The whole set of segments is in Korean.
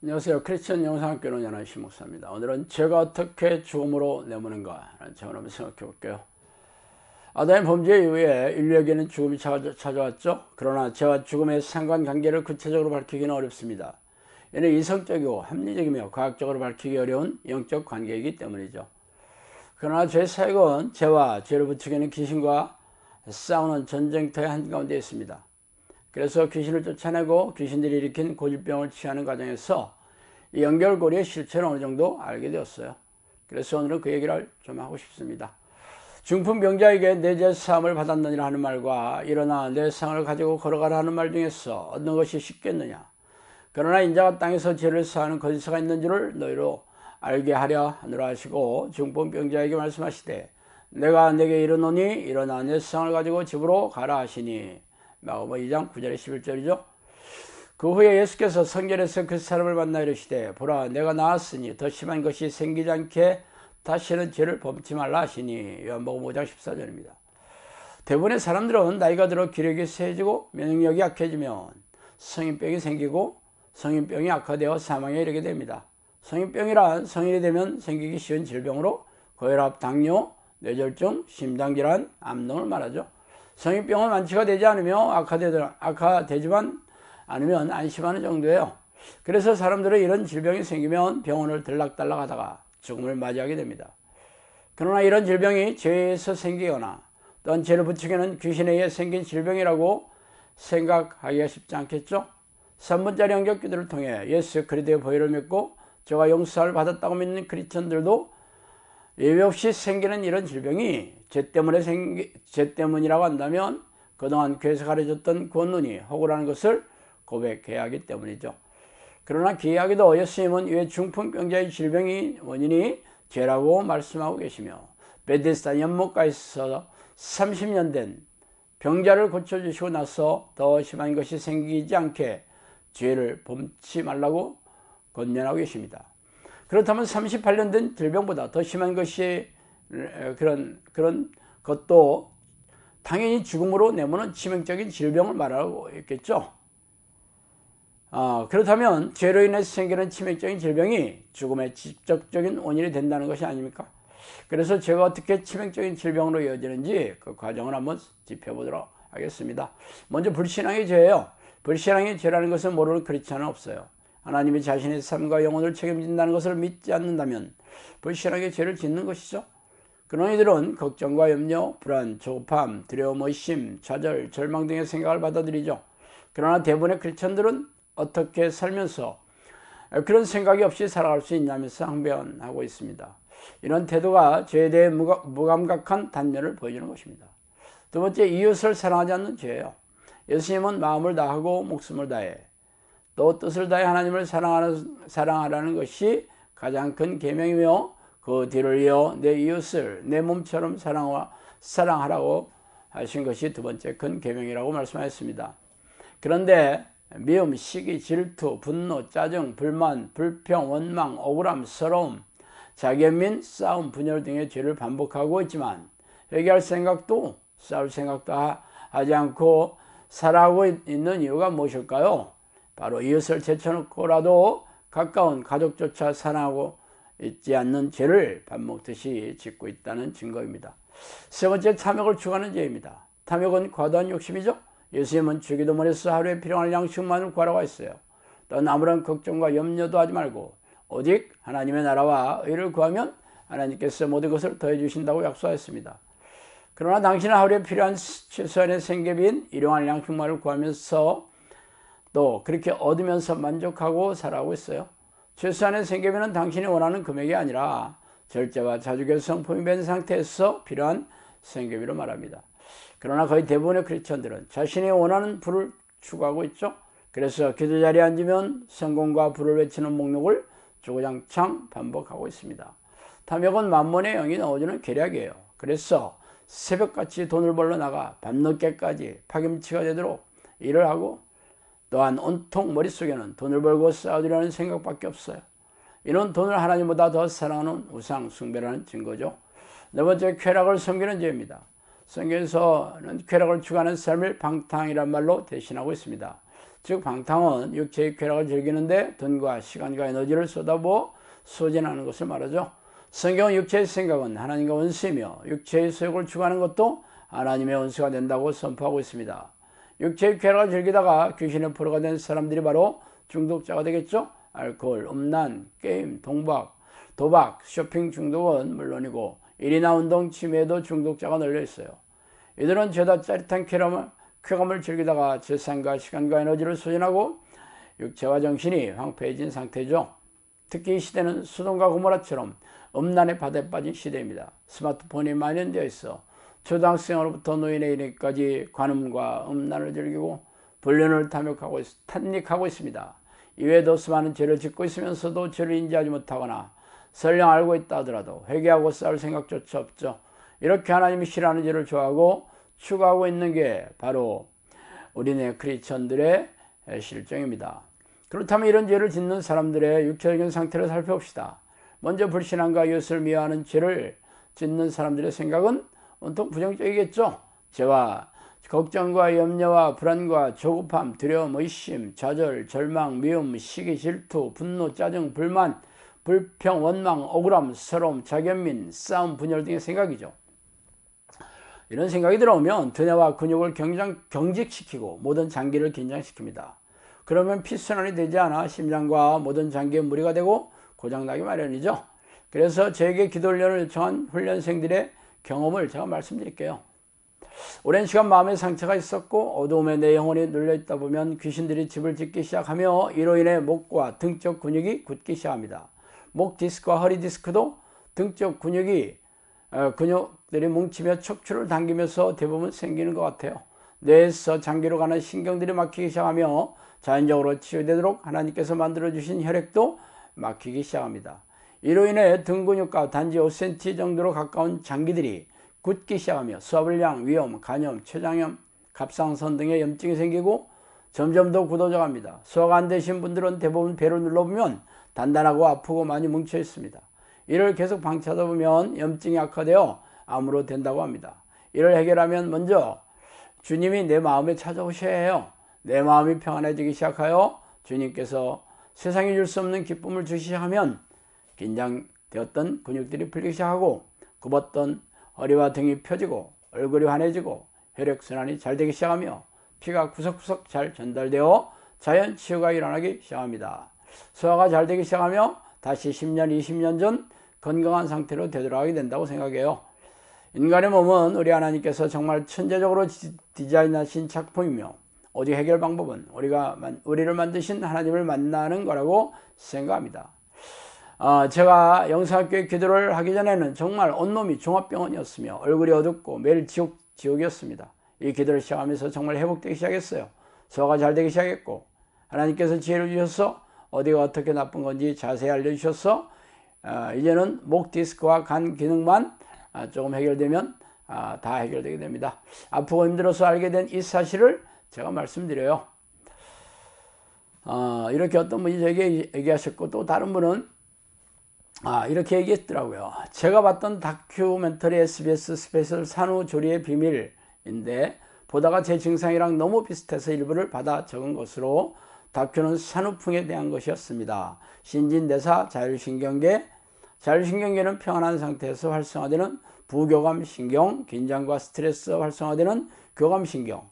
안녕하세요. 크리스천 영상학교는 연한신 목사입니다. 오늘은 죄가 어떻게 죽음으로 내모는가 라는 제목을 한번 생각해 볼게요. 아담의 범죄 이후에 인류에게는 죽음이 찾아왔죠. 그러나 죄와 죽음의 상관관계를 구체적으로 밝히기는 어렵습니다. 이는 이성적이고 합리적이며 과학적으로 밝히기 어려운 영적 관계이기 때문이죠. 그러나 죄 사역은 죄와 죄를 부추기는 귀신과 싸우는 전쟁터의 한가운데 있습니다. 그래서 귀신을 쫓아내고 귀신들이 일으킨 고질병을 치유하는 과정에서 이 연결고리의 실체를 어느 정도 알게 되었어요. 그래서 오늘은 그 얘기를 좀 하고 싶습니다. 중풍병자에게 내 죄 사함을 받았느니라 하는 말과 일어나 내 상을 가지고 걸어가라 하는 말 중에서 어느 것이 쉽겠느냐. 그러나 인자가 땅에서 죄를 사하는 거짓사가 있는 줄을 너희로 알게 하려 하느라 하시고 중풍병자에게 말씀하시되 내가 내게 이르노니 일어나 내 상을 가지고 집으로 가라 하시니 마가복음 2장 9절에 11절이죠. 그 후에 예수께서 성전에서 그 사람을 만나 이르시되 보라 내가 나았으니 더 심한 것이 생기지 않게 다시는 죄를 범치 말라 하시니 요한복음 5장 14절입니다. 대부분의 사람들은 나이가 들어 기력이 쇠해지고 면역력이 약해지면 성인병이 생기고 성인병이 악화되어 사망에 이르게 됩니다. 성인병이란 성인이 되면 생기기 쉬운 질병으로 고혈압, 당뇨, 뇌졸중, 심장질환, 암 등을 말하죠. 성인병은 완치가 되지 않으며 악화되지만 않으면 안심하는 정도예요. 그래서 사람들은 이런 질병이 생기면 병원을 들락달락 하다가 죽음을 맞이하게 됩니다. 그러나 이런 질병이 죄에서 생기거나 또한 죄를 부추기는 귀신에 의해 생긴 질병이라고 생각하기가 쉽지 않겠죠? 3분짜리 연결기도를 통해 예수 그리스도의 보혈을 믿고 죄와 용서를 받았다고 믿는 크리스천들도 예외 없이 생기는 이런 질병이 죄 때문이라고 한다면 그동안 교회에서 가르쳐줬던 구원론이 허구라는 것을 고백해야 하기 때문이죠. 그러나 기이하게도 예수님은 왜 중풍병자의 질병이 원인이 죄라고 말씀하고 계시며 베데스다 연못가에서 30년 된 병자를 고쳐주시고 나서 더 심한 것이 생기지 않게 죄를 범치 말라고 권면하고 계십니다. 그렇다면 38년 된 질병보다 더 심한 것이 그런 것도 당연히 죽음으로 내모는 치명적인 질병을 말하고 있겠죠. 그렇다면 죄로 인해서 생기는 치명적인 질병이 죽음의 직접적인 원인이 된다는 것이 아닙니까? 그래서 죄가 어떻게 치명적인 질병으로 이어지는지 그 과정을 한번 짚어보도록 하겠습니다. 먼저 불신앙의 죄예요. 불신앙의 죄라는 것은 모르는 크리스천은 없어요. 하나님이 자신의 삶과 영혼을 책임진다는 것을 믿지 않는다면 불신앙의 죄를 짓는 것이죠. 그런 이들은 걱정과 염려, 불안, 조급함, 두려움, 의심, 좌절, 절망 등의 생각을 받아들이죠. 그러나 대부분의 크리스천들은 어떻게 살면서 그런 생각이 없이 살아갈 수 있냐면서 항변하고 있습니다. 이런 태도가 죄에 대해 무감각한 단면을 보여주는 것입니다. 두 번째, 이웃을 사랑하지 않는 죄예요. 예수님은 마음을 다하고 목숨을 다해 또 뜻을 다해 하나님을 사랑하라는 것이 가장 큰 계명이며 그 뒤를 이어 내 이웃을 내 몸처럼 사랑하라고 하신 것이 두 번째 큰 계명이라고 말씀하셨습니다. 그런데 미움, 시기, 질투, 분노, 짜증, 불만, 불평, 원망, 억울함, 서러움, 자기애민, 싸움, 분열 등의 죄를 반복하고 있지만 회개할 생각도 싸울 생각도 하지 않고 살아가고 있는 이유가 무엇일까요? 바로 이웃을 제쳐놓고라도 가까운 가족조차 사랑하고 있지 않는 죄를 밥 먹듯이 짓고 있다는 증거입니다. 세 번째, 탐욕을 추구하는 죄입니다. 탐욕은 과도한 욕심이죠. 예수님은 주기도문에서 하루에 필요한 양식만을 구하라고 했어요. 넌 아무런 걱정과 염려도 하지 말고 오직 하나님의 나라와 의를 구하면 하나님께서 모든 것을 더해 주신다고 약속하였습니다. 그러나 당신은 하루에 필요한 최소한의 생계비인 일용할 양식만을 구하면서 또 그렇게 얻으면서 만족하고 살아가고 있어요. 최소한의 생계비는 당신이 원하는 금액이 아니라 절제와 자주의 성품이 된 상태에서 필요한 생계비로 말합니다. 그러나 거의 대부분의 크리스천들은 자신이 원하는 부를 추구하고 있죠. 그래서 기도 자리에 앉으면 성공과 부를 외치는 목록을 주구장창 반복하고 있습니다. 탐욕은 만몬의 영이 넣어주는 계략이에요. 그래서 새벽같이 돈을 벌러 나가 밤늦게까지 파김치가 되도록 일을 하고 또한 온통 머릿속에는 돈을 벌고 쌓아두려는 생각밖에 없어요. 이는 돈을 하나님보다 더 사랑하는 우상 숭배라는 증거죠. 네 번째, 쾌락을 섬기는 죄입니다. 성경에서는 쾌락을 추구하는 삶을 방탕이란 말로 대신하고 있습니다. 즉 방탕은 육체의 쾌락을 즐기는데 돈과 시간과 에너지를 쏟아부어 소진하는 것을 말하죠. 성경은 육체의 생각은 하나님과 원수이며 육체의 소욕을 추구하는 것도 하나님의 원수가 된다고 선포하고 있습니다. 육체의 쾌락을 즐기다가 귀신의 포로가 된 사람들이 바로 중독자가 되겠죠. 알코올, 음란, 게임, 도박, 쇼핑 중독은 물론이고 일이나 운동, 취미에도 중독자가 널려 있어요. 이들은 죄다 짜릿한 쾌감을 즐기다가 재산과 시간과 에너지를 소진하고 육체와 정신이 황폐해진 상태죠. 특히 이 시대는 소돔과 고모라처럼 음란의 바다에 빠진 시대입니다. 스마트폰이 만연되어 있어 초등학생으로부터 노인에 이르기까지 관음과 음란을 즐기고 불륜을 탐닉하고 있습니다. 이외에도 수많은 죄를 짓고 있으면서도 죄를 인지하지 못하거나 설령 알고 있다 하더라도 회개하고 싸울 생각조차 없죠. 이렇게 하나님이 싫어하는 죄를 좋아하고 추구하고 있는 게 바로 우리네 크리스천들의 실정입니다. 그렇다면 이런 죄를 짓는 사람들의 육체적인 상태를 살펴봅시다. 먼저 불신앙과 이웃을 미워하는 죄를 짓는 사람들의 생각은 온통 부정적이겠죠. 죄와 걱정과 염려와 불안과 조급함, 두려움, 의심, 좌절, 절망, 미움, 시기, 질투, 분노, 짜증, 불만, 불평, 원망, 억울함, 서러움, 자견민, 싸움, 분열 등의 생각이죠. 이런 생각이 들어오면 두뇌와 근육을 경직시키고 모든 장기를 긴장시킵니다. 그러면 피순환이 되지 않아 심장과 모든 장기에 무리가 되고 고장나기 마련이죠. 그래서 저에게 기도 훈련을 요청한 훈련생들의 경험을 제가 말씀드릴게요. 오랜 시간 마음의 상처가 있었고 어두움에 내 영혼이 눌려있다 보면 귀신들이 집을 짓기 시작하며 이로 인해 목과 등 쪽 근육이 굳기 시작합니다. 목 디스크와 허리 디스크도 등 쪽 근육들이 뭉치며 척추를 당기면서 대부분 생기는 것 같아요. 뇌에서 장기로 가는 신경들이 막히기 시작하며 자연적으로 치유되도록 하나님께서 만들어주신 혈액도 막히기 시작합니다. 이로 인해 등 근육과 단지 5cm 정도로 가까운 장기들이 굳기 시작하며 수화불량, 위염, 간염, 췌장염, 갑상선 등의 염증이 생기고 점점 더 굳어져 갑니다. 소화가 안 되신 분들은 대부분 배를 눌러보면 단단하고 아프고 많이 뭉쳐 있습니다. 이를 계속 방치하다 보면 염증이 악화되어 암으로 된다고 합니다. 이를 해결하면 먼저 주님이 내 마음에 찾아오셔야 해요. 내 마음이 평안해지기 시작하여 주님께서 세상에 줄 수 없는 기쁨을 주시기 시작하면 긴장되었던 근육들이 풀리기 시작하고 굽었던 허리와 등이 펴지고 얼굴이 환해지고 혈액순환이 잘 되기 시작하며 피가 구석구석 잘 전달되어 자연 치유가 일어나기 시작합니다. 소화가 잘 되기 시작하며 다시 10년, 20년 전 건강한 상태로 되돌아가게 된다고 생각해요. 인간의 몸은 우리 하나님께서 정말 천재적으로 디자인하신 작품이며 오직 해결 방법은 우리를 만드신 하나님을 만나는 거라고 생각합니다. 제가 영상학교에 기도를 하기 전에는 정말 온몸이 종합병원이었으며 얼굴이 어둡고 매일 지옥이었습니다. 이 기도를 시작하면서 정말 회복되기 시작했어요. 소화가 잘 되기 시작했고 하나님께서 지혜를 주셔서 어디가 어떻게 나쁜 건지 자세히 알려주셔서 이제는 목 디스크와 간 기능만 조금 해결되면 다 해결되게 됩니다. 아프고 힘들어서 알게 된 이 사실을 제가 말씀드려요. 이렇게 어떤 분이 저에게 얘기하셨고 또 다른 분은 이렇게 얘기했더라고요. 제가 봤던 다큐멘터리 SBS 스페셜 산후조리의 비밀인데 보다가 제 증상이랑 너무 비슷해서 일부를 받아 적은 것으로 다큐는 산후풍에 대한 것이었습니다. 신진대사, 자율신경계. 자율신경계는 평안한 상태에서 활성화되는 부교감신경, 긴장과 스트레스 활성화되는 교감신경.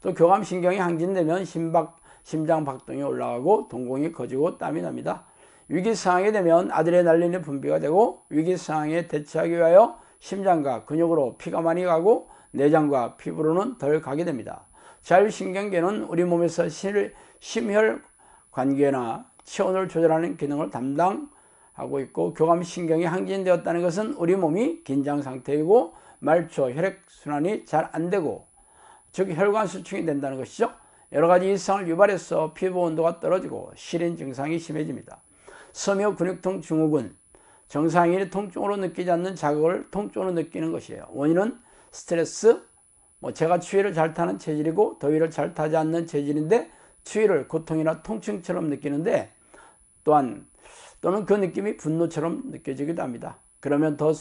또 교감신경이 항진되면 심장 박동이 올라가고 동공이 커지고 땀이 납니다. 위기상황이 되면 아드레날린의 분비가 되고 위기상황에 대처하기 위하여 심장과 근육으로 피가 많이 가고 내장과 피부로는 덜 가게 됩니다. 자율신경계는 우리 몸에서 심혈관계나 체온을 조절하는 기능을 담당하고 있고, 교감신경이 항진되었다는 것은 우리 몸이 긴장 상태이고 말초 혈액순환이 잘 안되고, 즉 혈관수축이 된다는 것이죠. 여러가지 이상을 유발해서 피부 온도가 떨어지고 시린 증상이 심해집니다. 섬유 근육통 증후군, 정상인이 통증으로 느끼지 않는 자극을 통증으로 느끼는 것이에요. 원인은 스트레스, 제가 추위를 잘 타는 체질이고 더위를 잘 타지 않는 체질인데 추위를 고통이나 통증처럼 느끼는데, 또는 그 느낌이 분노처럼 느껴지기도 합니다. 그러면 더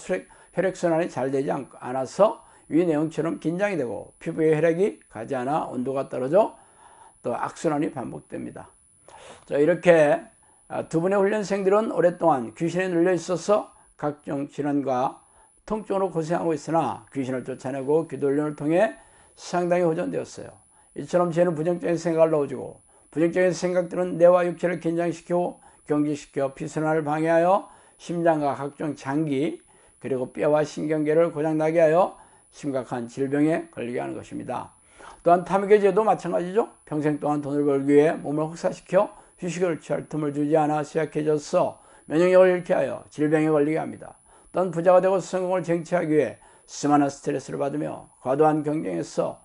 혈액순환이 잘 되지 않아서 위 내용처럼 긴장이 되고 피부에 혈액이 가지 않아 온도가 떨어져 또 악순환이 반복됩니다. 자, 이렇게 두 분의 훈련생들은 오랫동안 귀신에 눌려 있어서 각종 질환과 통증으로 고생하고 있으나 귀신을 쫓아내고 기도 훈련을 통해 상당히 호전되었어요. 이처럼 죄는 부정적인 생각을 넣어주고 부정적인 생각들은 뇌와 육체를 긴장시키고 경직시켜 피순환을 방해하여 심장과 각종 장기 그리고 뼈와 신경계를 고장나게 하여 심각한 질병에 걸리게 하는 것입니다. 또한 탐욕의 죄도 마찬가지죠. 평생 동안 돈을 벌기 위해 몸을 혹사시켜 휴식을 취할 틈을 주지 않아 쇠약해져서 면역력을 잃게 하여 질병에 걸리게 합니다. 또한 부자가 되고 성공을 쟁취하기 위해 수많은 스트레스를 받으며 과도한 경쟁에서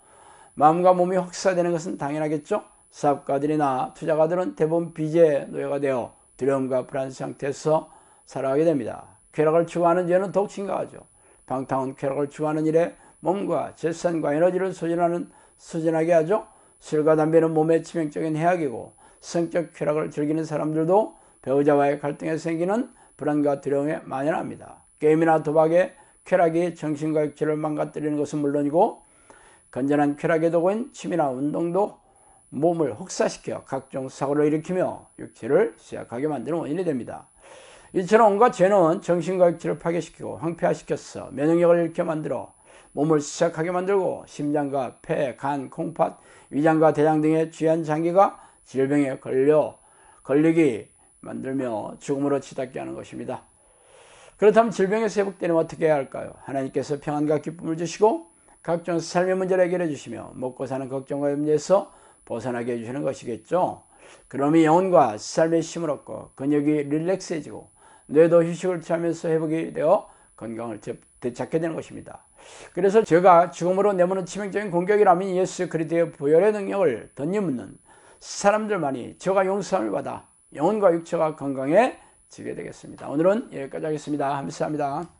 마음과 몸이 혹사되는 것은 당연하겠죠. 사업가들이나 투자가들은 대부분 빚의 노예가 되어 두려움과 불안 상태에서 살아가게 됩니다. 쾌락을 추구하는 죄는 더욱 심각하죠. 방탕한 쾌락을 추구하는 일에 몸과 재산과 에너지를 소진하게 하죠. 술과 담배는 몸에 치명적인 해악이고 성적 쾌락을 즐기는 사람들도 배우자와의 갈등에서 생기는 불안과 두려움에 만연합니다. 게임이나 도박에 쾌락이 정신과 육체를 망가뜨리는 것은 물론이고 건전한 쾌락의 도구인 취미나 운동도 몸을 혹사시켜 각종 사고를 일으키며 육체를 쇠약하게 만드는 원인이 됩니다. 이처럼 온갖 죄는 정신과 육체를 파괴시키고 황폐화시켜서 면역력을 잃게 만들어 몸을 쇠약하게 만들고 심장과 폐, 간, 콩팥, 위장과 대장 등의 귀한 장기가 질병에 걸리게 만들며 죽음으로 치닫게 하는 것입니다. 그렇다면 질병에서 회복되려면 어떻게 해야 할까요? 하나님께서 평안과 기쁨을 주시고 각종 삶의 문제를 해결해 주시며 먹고 사는 걱정과 염려에서 벗어나게 해주시는 것이겠죠. 그러면 영혼과 삶의 힘을 얻고 근육이 릴렉스해지고 뇌도 휴식을 취하면서 회복이 되어 건강을 되찾게 되는 것입니다. 그래서 제가 죽음으로 내모는 치명적인 공격이라면 예수 그리스도의 부활의 능력을 덧입는 사람들만이 저가 용서함을 받아 영혼과 육체가 건강해지게 되겠습니다. 오늘은 여기까지 하겠습니다. 감사합니다.